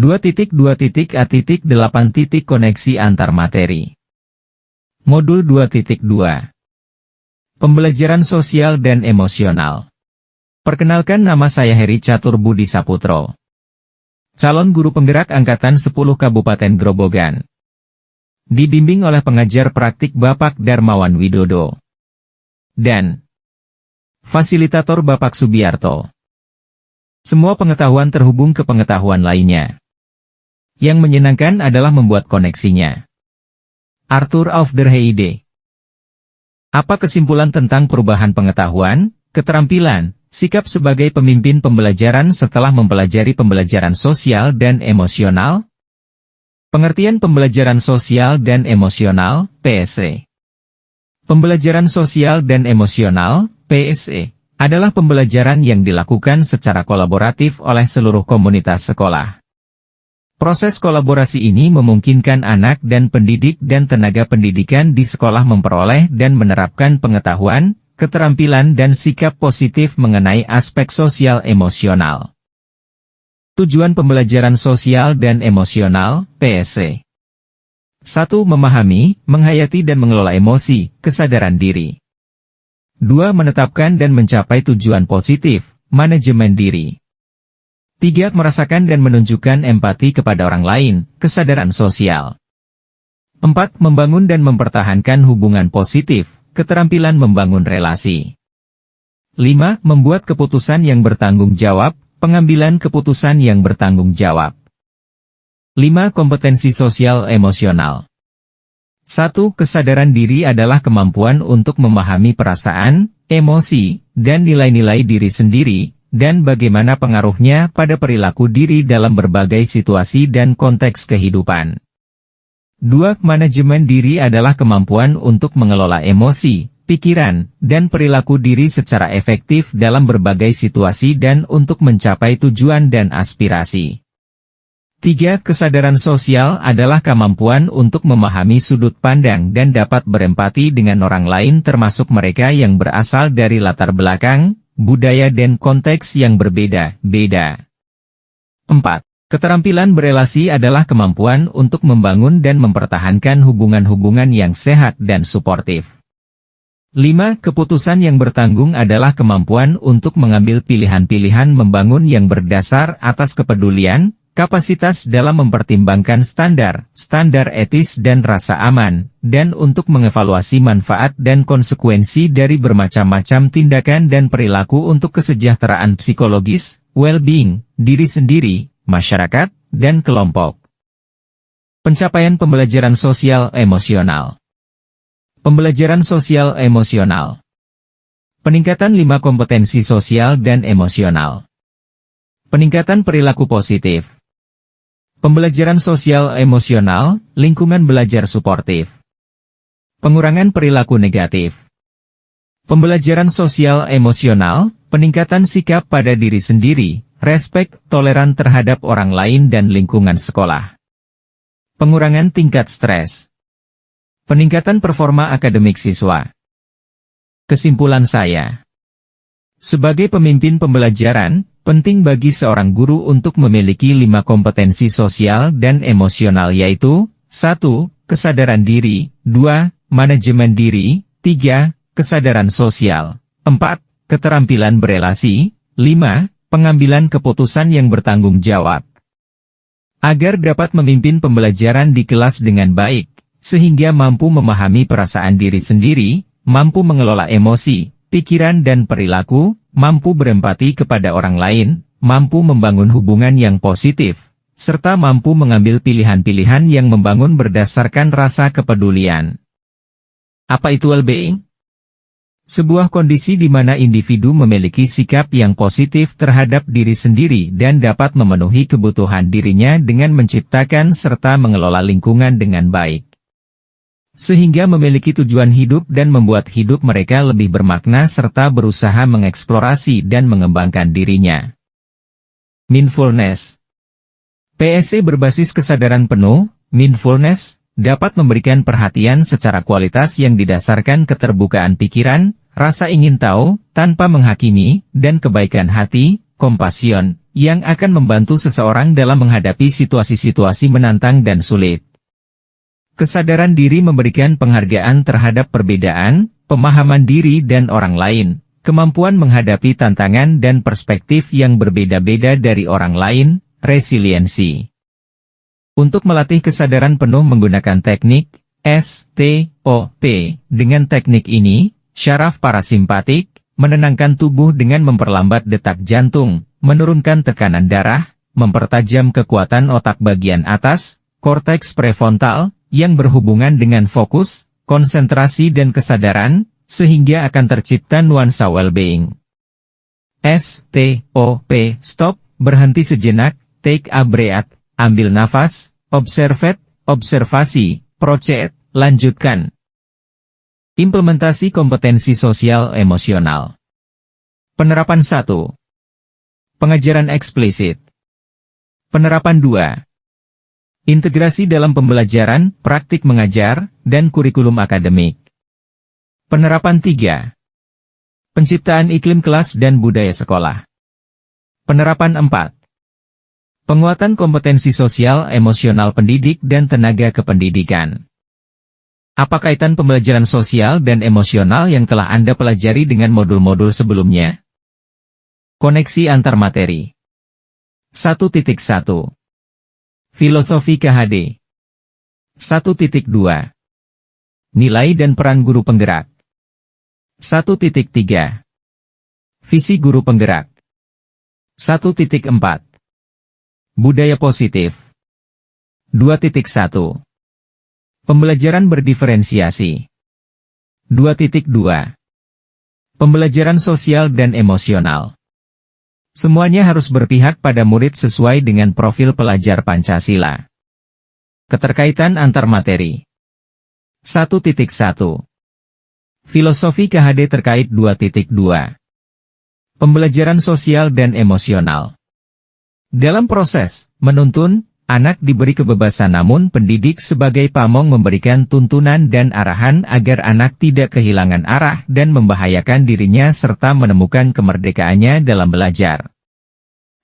2.2.A.8. Koneksi antar materi. Modul 2.2. Pembelajaran sosial dan emosional. Perkenalkan, nama saya Heri Catur Budi Saputro, calon guru penggerak Angkatan 10 Kabupaten Grobogan. Dibimbing oleh pengajar praktik Bapak Darmawan Widodo dan fasilitator Bapak Subiarto. Semua pengetahuan terhubung ke pengetahuan lainnya. Yang menyenangkan adalah membuat koneksinya. Arthur auf der Heide. Apa kesimpulan tentang perubahan pengetahuan, keterampilan, sikap sebagai pemimpin pembelajaran setelah mempelajari pembelajaran sosial dan emosional? Pengertian pembelajaran sosial dan emosional, PSE. Pembelajaran sosial dan emosional, PSE, adalah pembelajaran yang dilakukan secara kolaboratif oleh seluruh komunitas sekolah. Proses kolaborasi ini memungkinkan anak dan pendidik dan tenaga pendidikan di sekolah memperoleh dan menerapkan pengetahuan, keterampilan dan sikap positif mengenai aspek sosial emosional. Tujuan pembelajaran sosial dan emosional, PSE. 1. Memahami, menghayati dan mengelola emosi, kesadaran diri. 2. Menetapkan dan mencapai tujuan positif, manajemen diri. 3. Merasakan dan menunjukkan empati kepada orang lain, kesadaran sosial. 4. Membangun dan mempertahankan hubungan positif, keterampilan membangun relasi. 5. Membuat keputusan yang bertanggung jawab, pengambilan keputusan yang bertanggung jawab. 5. Kompetensi sosial emosional. 1. Kesadaran diri adalah kemampuan untuk memahami perasaan, emosi, dan nilai-nilai diri sendiri, dan bagaimana pengaruhnya pada perilaku diri dalam berbagai situasi dan konteks kehidupan. 2. Manajemen diri adalah kemampuan untuk mengelola emosi, pikiran, dan perilaku diri secara efektif dalam berbagai situasi dan untuk mencapai tujuan dan aspirasi. 3. Kesadaran sosial adalah kemampuan untuk memahami sudut pandang dan dapat berempati dengan orang lain termasuk mereka yang berasal dari latar belakang, budaya dan konteks yang berbeda-beda. 4. Keterampilan berelasi adalah kemampuan untuk membangun dan mempertahankan hubungan-hubungan yang sehat dan suportif. 5. Keputusan yang bertanggung adalah kemampuan untuk mengambil pilihan-pilihan membangun yang berdasar atas kepedulian, kapasitas dalam mempertimbangkan standar etis dan rasa aman, dan untuk mengevaluasi manfaat dan konsekuensi dari bermacam-macam tindakan dan perilaku untuk kesejahteraan psikologis, well-being, diri sendiri, masyarakat, dan kelompok. Pencapaian pembelajaran sosial emosional. Pembelajaran sosial emosional. Peningkatan 5 kompetensi sosial dan emosional. Peningkatan perilaku positif. Pembelajaran sosial emosional, lingkungan belajar suportif. Pengurangan perilaku negatif. Pembelajaran sosial emosional, peningkatan sikap pada diri sendiri, respek, toleran terhadap orang lain dan lingkungan sekolah. Pengurangan tingkat stres. Peningkatan performa akademik siswa. Kesimpulan saya. Sebagai pemimpin pembelajaran, penting bagi seorang guru untuk memiliki 5 kompetensi sosial dan emosional yaitu 1. Kesadaran diri, 2. Manajemen diri, 3. Kesadaran sosial, 4. Keterampilan berelasi, 5. Pengambilan keputusan yang bertanggung jawab. Agar dapat memimpin pembelajaran di kelas dengan baik, sehingga mampu memahami perasaan diri sendiri, mampu mengelola emosi, pikiran dan perilaku, mampu berempati kepada orang lain, mampu membangun hubungan yang positif, serta mampu mengambil pilihan-pilihan yang membangun berdasarkan rasa kepedulian. Apa itu well-being? Sebuah kondisi di mana individu memiliki sikap yang positif terhadap diri sendiri dan dapat memenuhi kebutuhan dirinya dengan menciptakan serta mengelola lingkungan dengan baik. Sehingga memiliki tujuan hidup dan membuat hidup mereka lebih bermakna serta berusaha mengeksplorasi dan mengembangkan dirinya. Mindfulness. PSE berbasis kesadaran penuh, mindfulness, dapat memberikan perhatian secara kualitas yang didasarkan keterbukaan pikiran, rasa ingin tahu, tanpa menghakimi, dan kebaikan hati, compassion, yang akan membantu seseorang dalam menghadapi situasi-situasi menantang dan sulit. Kesadaran diri memberikan penghargaan terhadap perbedaan, pemahaman diri dan orang lain, kemampuan menghadapi tantangan dan perspektif yang berbeda-beda dari orang lain, resiliensi. Untuk melatih kesadaran penuh menggunakan teknik STOP, dengan teknik ini, syaraf parasimpatik, menenangkan tubuh dengan memperlambat detak jantung, menurunkan tekanan darah, mempertajam kekuatan otak bagian atas, korteks prefrontal, yang berhubungan dengan fokus, konsentrasi dan kesadaran, sehingga akan tercipta nuansa well-being. STOP, stop, berhenti sejenak, take a breath, ambil nafas, observe, observasi, proceed, lanjutkan. Implementasi kompetensi sosial emosional. Penerapan 1. Pengajaran eksplisit. Penerapan 2. Integrasi dalam pembelajaran, praktik mengajar, dan kurikulum akademik. Penerapan 3. Penciptaan iklim kelas dan budaya sekolah. Penerapan 4. Penguatan kompetensi sosial emosional pendidik dan tenaga kependidikan. Apa kaitan pembelajaran sosial dan emosional yang telah Anda pelajari dengan modul-modul sebelumnya? Koneksi antar materi. 1.1. Filosofi KHD. 1.2. Nilai dan peran guru penggerak. 1.3. Visi guru penggerak. 1.4. Budaya positif. 2.1. Pembelajaran berdiferensiasi. 2.2. Pembelajaran sosial dan emosional. Semuanya harus berpihak pada murid sesuai dengan profil pelajar Pancasila. Keterkaitan antar materi. 1.1. Filosofi KHD terkait 2.2. Pembelajaran sosial dan emosional. Dalam proses menuntun, anak diberi kebebasan namun pendidik sebagai pamong memberikan tuntunan dan arahan agar anak tidak kehilangan arah dan membahayakan dirinya serta menemukan kemerdekaannya dalam belajar.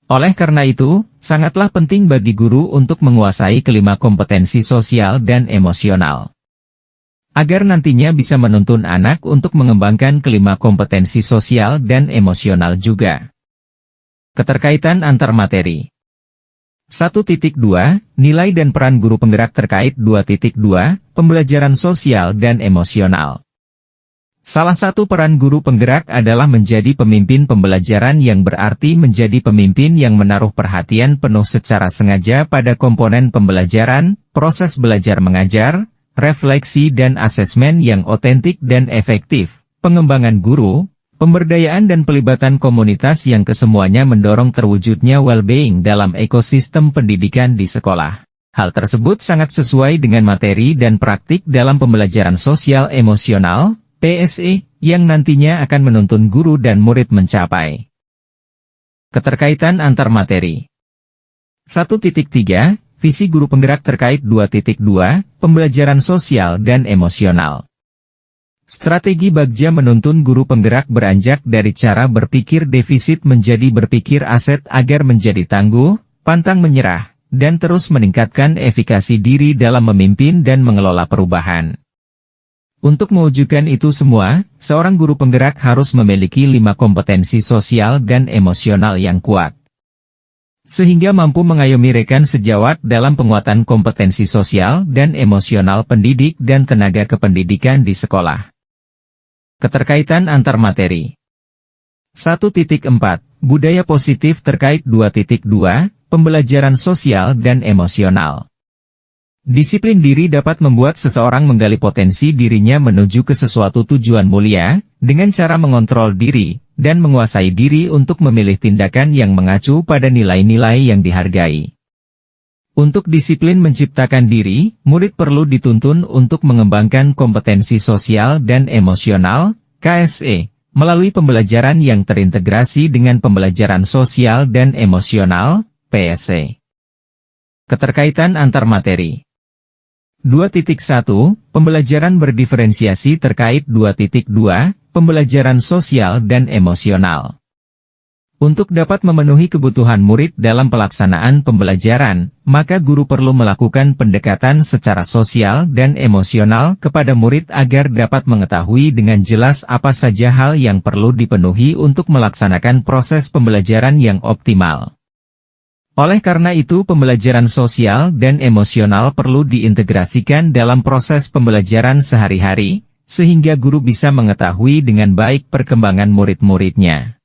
Oleh karena itu, sangatlah penting bagi guru untuk menguasai kelima kompetensi sosial dan emosional. Agar nantinya bisa menuntun anak untuk mengembangkan kelima kompetensi sosial dan emosional juga. Keterkaitan antar materi. 1.2. Nilai dan peran guru penggerak terkait 2.2. Pembelajaran sosial dan emosional. Salah satu peran guru penggerak adalah menjadi pemimpin pembelajaran yang berarti menjadi pemimpin yang menaruh perhatian penuh secara sengaja pada komponen pembelajaran, proses belajar mengajar, refleksi dan asesmen yang otentik dan efektif, pengembangan guru, pemberdayaan dan pelibatan komunitas yang kesemuanya mendorong terwujudnya well-being dalam ekosistem pendidikan di sekolah. Hal tersebut sangat sesuai dengan materi dan praktik dalam pembelajaran sosial emosional, PSE, yang nantinya akan menuntun guru dan murid mencapai. Keterkaitan antar materi. 1.3. Visi guru penggerak terkait 2.2. Pembelajaran sosial dan emosional. Strategi Bagja menuntun guru penggerak beranjak dari cara berpikir defisit menjadi berpikir aset agar menjadi tangguh, pantang menyerah, dan terus meningkatkan efikasi diri dalam memimpin dan mengelola perubahan. Untuk mewujudkan itu semua, seorang guru penggerak harus memiliki 5 kompetensi sosial dan emosional yang kuat. Sehingga mampu mengayomi rekan sejawat dalam penguatan kompetensi sosial dan emosional pendidik dan tenaga kependidikan di sekolah. Keterkaitan antar materi. 1.4. Budaya positif terkait 2.2. Pembelajaran sosial dan emosional. Disiplin diri dapat membuat seseorang menggali potensi dirinya menuju ke sesuatu tujuan mulia, dengan cara mengontrol diri, dan menguasai diri untuk memilih tindakan yang mengacu pada nilai-nilai yang dihargai. Untuk disiplin menciptakan diri, murid perlu dituntun untuk mengembangkan kompetensi sosial dan emosional, KSE, melalui pembelajaran yang terintegrasi dengan pembelajaran sosial dan emosional, PSE. Keterkaitan antar materi. 2.1. Pembelajaran berdiferensiasi terkait 2.2. Pembelajaran sosial dan emosional. Untuk dapat memenuhi kebutuhan murid dalam pelaksanaan pembelajaran, maka guru perlu melakukan pendekatan secara sosial dan emosional kepada murid agar dapat mengetahui dengan jelas apa saja hal yang perlu dipenuhi untuk melaksanakan proses pembelajaran yang optimal. Oleh karena itu, pembelajaran sosial dan emosional perlu diintegrasikan dalam proses pembelajaran sehari-hari, sehingga guru bisa mengetahui dengan baik perkembangan murid-muridnya.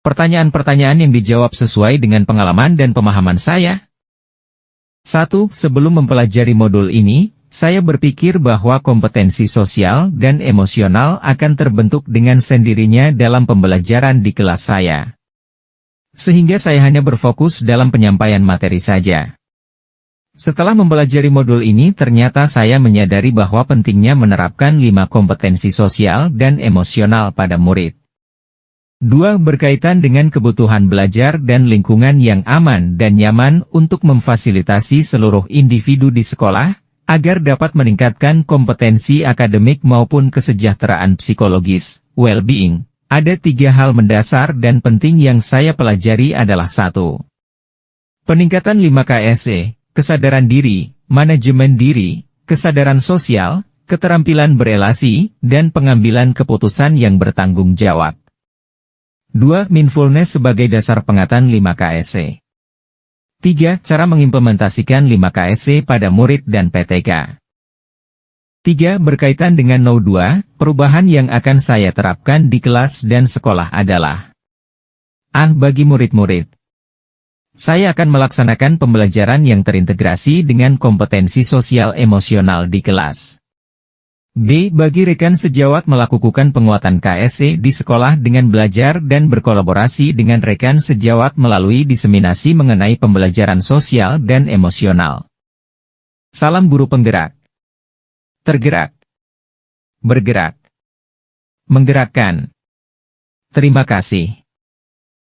Pertanyaan-pertanyaan yang dijawab sesuai dengan pengalaman dan pemahaman saya. 1. Sebelum mempelajari modul ini, saya berpikir bahwa kompetensi sosial dan emosional akan terbentuk dengan sendirinya dalam pembelajaran di kelas saya. Sehingga saya hanya berfokus dalam penyampaian materi saja. Setelah mempelajari modul ini, ternyata saya menyadari bahwa pentingnya menerapkan 5 kompetensi sosial dan emosional pada murid. 2. Berkaitan dengan kebutuhan belajar dan lingkungan yang aman dan nyaman untuk memfasilitasi seluruh individu di sekolah, agar dapat meningkatkan kompetensi akademik maupun kesejahteraan psikologis, well-being. Ada 3 hal mendasar dan penting yang saya pelajari adalah 1. Peningkatan 5 KSE, kesadaran diri, manajemen diri, kesadaran sosial, keterampilan berelasi, dan pengambilan keputusan yang bertanggung jawab. 2. Mindfulness sebagai dasar pengatan 5 KSE. 3. Cara mengimplementasikan 5 KSE pada murid dan PTK. 3. Berkaitan dengan Know 2, perubahan yang akan saya terapkan di kelas dan sekolah adalah A. Bagi murid-murid, saya akan melaksanakan pembelajaran yang terintegrasi dengan kompetensi sosial emosional di kelas. B. Bagi rekan sejawat melakukan penguatan KSE di sekolah dengan belajar dan berkolaborasi dengan rekan sejawat melalui diseminasi mengenai pembelajaran sosial dan emosional. Salam guru penggerak. Tergerak. Bergerak. Menggerakkan. Terima kasih.